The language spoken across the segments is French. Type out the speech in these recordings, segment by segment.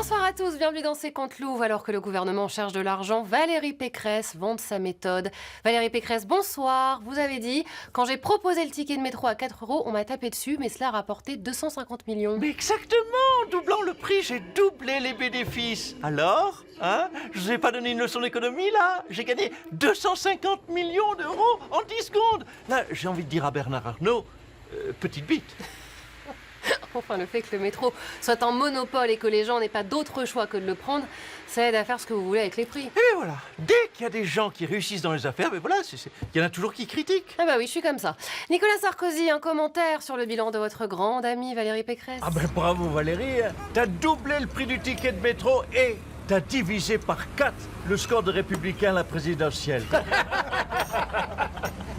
Bonsoir à tous, bienvenue dans C'est Comptes Louvre. Alors que le gouvernement cherche de l'argent, Valérie Pécresse vante sa méthode. Valérie Pécresse, bonsoir. Vous avez dit, quand j'ai proposé le ticket de métro à 4 €, on m'a tapé dessus, mais cela a rapporté 250 millions. Mais exactement, doublant le prix, j'ai doublé les bénéfices. Alors, je vous ai pas donné une leçon d'économie là? J'ai gagné 250 millions d'euros en 10 secondes. Là, j'ai envie de dire à Bernard Arnault, petite bite. Enfin, le fait que le métro soit en monopole et que les gens n'aient pas d'autre choix que de le prendre, ça aide à faire ce que vous voulez avec les prix. Et voilà, dès qu'il y a des gens qui réussissent dans les affaires, ben voilà, il y en a toujours qui critiquent. Ah bah oui, je suis comme ça. Nicolas Sarkozy, un commentaire sur le bilan de votre grande amie Valérie Pécresse. Ah ben bravo Valérie, t'as doublé le prix du ticket de métro et t'as divisé par 4 le score de Républicains à la présidentielle.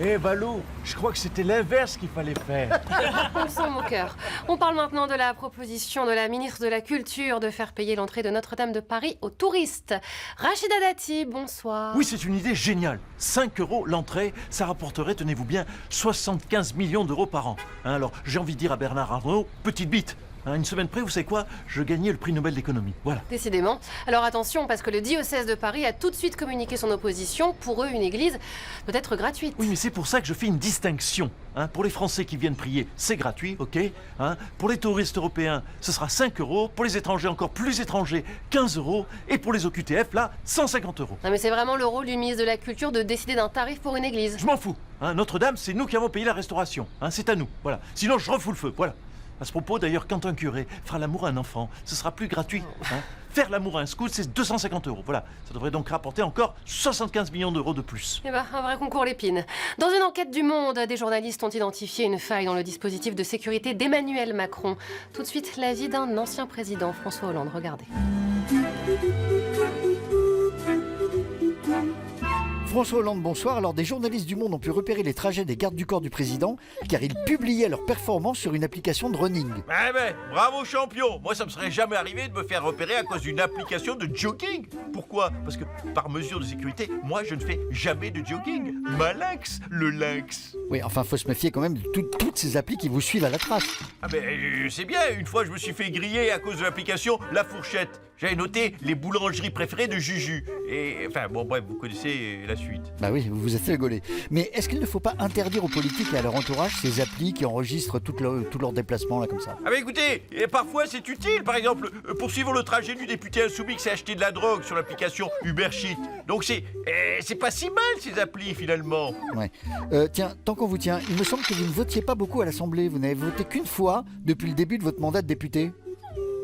Eh Valou, je crois que c'était l'inverse qu'il fallait faire. On sent mon cœur. On parle maintenant de la proposition de la ministre de la Culture de faire payer l'entrée de Notre-Dame de Paris aux touristes. Rachida Dati, bonsoir. Oui, c'est une idée géniale. 5 € l'entrée, ça rapporterait, tenez-vous bien, 75 millions d'euros par an. Alors, j'ai envie de dire à Bernard Arnault, petite bite. Une semaine près, vous savez quoi? Je gagnais le prix Nobel d'économie. Voilà. Décidément. Alors attention, parce que le diocèse de Paris a tout de suite communiqué son opposition. Pour eux, une église doit être gratuite. Oui, mais c'est pour ça que je fais une distinction. Pour les Français qui viennent prier, c'est gratuit, ok? Pour les touristes européens, ce sera 5 €. Pour les étrangers, encore plus étrangers, 15 €. Et pour les OQTF, là, 150 €. Non mais c'est vraiment le rôle du ministre de la Culture de décider d'un tarif pour une église. Je m'en fous. Notre-Dame, c'est nous qui avons payé la restauration. C'est à nous. Voilà. Sinon, je refous le feu. Voilà. À ce propos, d'ailleurs, quand un curé fera l'amour à un enfant, ce sera plus gratuit. Faire l'amour à un scout, c'est 250 €. Voilà. Ça devrait donc rapporter encore 75 millions d'euros de plus. Eh ben, un vrai concours l'épine. Dans une enquête du Monde, des journalistes ont identifié une faille dans le dispositif de sécurité d'Emmanuel Macron. Tout de suite, l'avis d'un ancien président, François Hollande. Regardez. François Hollande, bonsoir. Alors, des journalistes du Monde ont pu repérer les trajets des gardes du corps du président car ils publiaient leurs performances sur une application de running. Eh ben, bravo champion. Moi, ça me serait jamais arrivé de me faire repérer à cause d'une application de jogging. Pourquoi? Parce que, par mesure de sécurité, moi, je ne fais jamais de jogging. Malinx, le lynx. Oui, enfin, faut se méfier quand même de toutes ces applis qui vous suivent à la trace. Ah ben, c'est bien. Une fois, je me suis fait griller à cause de l'application La Fourchette. J'avais noté les boulangeries préférées de Juju. Et, enfin, bon, bref, vous connaissez la suite. Bah oui, vous vous êtes fait gauler. Mais est-ce qu'il ne faut pas interdire aux politiques et à leur entourage ces applis qui enregistrent tous leurs déplacements, là, comme ça? Ah bah écoutez, parfois c'est utile. Par exemple, pour suivre le trajet du député insoumis qui s'est acheté de la drogue sur l'application Uber Sheet. Donc c'est pas si mal ces applis finalement. Ouais. Tiens, tant qu'on vous tient, il me semble que vous ne votiez pas beaucoup à l'Assemblée. Vous n'avez voté qu'une fois depuis le début de votre mandat de député.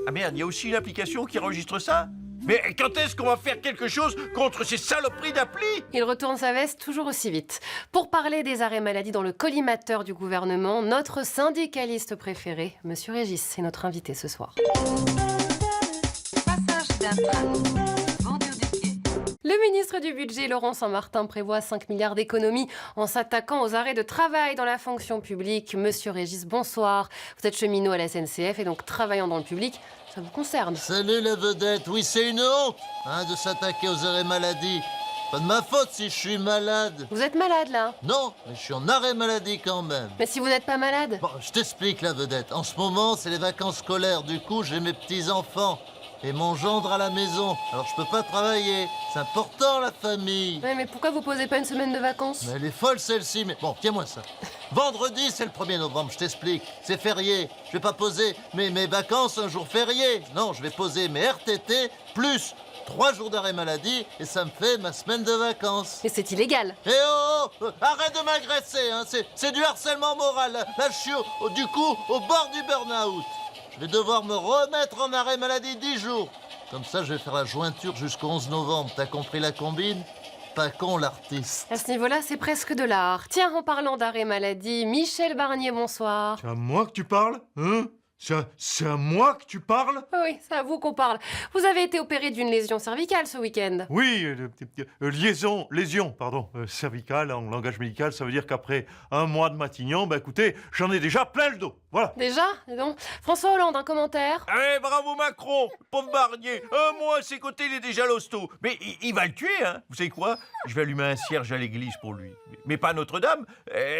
Ah merde, il y a aussi une application qui enregistre ça? Mais quand est-ce qu'on va faire quelque chose contre ces saloperies d'appli? Il retourne sa veste toujours aussi vite. Pour parler des arrêts maladie dans le collimateur du gouvernement, notre syndicaliste préféré, Monsieur Régis, est notre invité ce soir. Passage d'Astrale. Vendeur des pieds. Le ministre du Budget, Laurent Saint-Martin, prévoit 5 milliards d'économies en s'attaquant aux arrêts de travail dans la fonction publique. Monsieur Régis, bonsoir. Vous êtes cheminot à la SNCF et donc travaillant dans le public. Ça vous concerne. Salut la vedette, oui c'est une honte de s'attaquer aux arrêts maladie. Pas de ma faute si je suis malade. Vous êtes malade là? Non, mais je suis en arrêt maladie quand même. Mais si vous n'êtes pas malade? Bon, je t'explique la vedette. En ce moment, c'est les vacances scolaires. Du coup, j'ai mes petits-enfants et mon gendre à la maison. Alors je peux pas travailler. C'est important la famille. Ouais, mais pourquoi vous posez pas une semaine de vacances? Mais elle est folle celle-ci, mais bon, tiens-moi ça. Vendredi, c'est le 1er novembre, je t'explique. C'est férié. Je vais pas poser mes vacances un jour férié. Non, je vais poser mes RTT plus 3 jours d'arrêt maladie et ça me fait ma semaine de vacances. Mais c'est illégal. Eh arrête de m'agresser, c'est du harcèlement moral. Là, je suis du coup au bord du burn-out. Je vais devoir me remettre en arrêt maladie 10 jours. Comme ça, je vais faire la jointure jusqu'au 11 novembre. T'as compris la combine? Pas con l'artiste. À ce niveau-là, c'est presque de l'art. Tiens, en parlant d'arrêt maladie, Michel Barnier, bonsoir. C'est à moi que tu parles, hein? C'est à moi que tu parles? Oui, c'est à vous qu'on parle. Vous avez été opéré d'une lésion cervicale ce week-end. Oui, lésion, cervicale en langage médical, ça veut dire qu'après un mois de Matignon, écoutez, j'en ai déjà plein le dos, voilà. Déjà? Dis donc. François Hollande, un commentaire? Allez, bravo Macron, pauvre Barnier. Un mois à ses côtés, il est déjà l'hosto. Mais il va le tuer, Vous savez quoi? Je vais allumer un cierge à l'église pour lui. Mais pas Notre-Dame,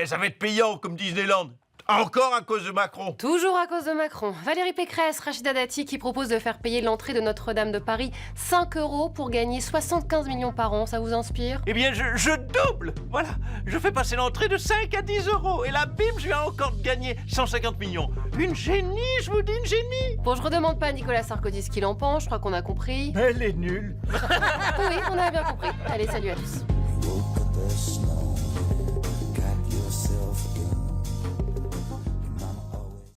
ça va être payant comme Disneyland. Encore à cause de Macron. Toujours à cause de Macron. Valérie Pécresse, Rachida Dati qui propose de faire payer l'entrée de Notre-Dame de Paris 5 € pour gagner 75 millions par an. Ça vous inspire? Eh bien, je double. Voilà. Je fais passer l'entrée de 5 à 10 €. Et là, bim, je viens encore de gagner 150 millions. Une génie, je vous dis, une génie. Bon, je redemande pas à Nicolas Sarkozy ce qu'il en pense. Je crois qu'on a compris. Elle est nulle. Oui, on a bien compris. Allez, salut à tous. Woke up the snow, got yourself a gun.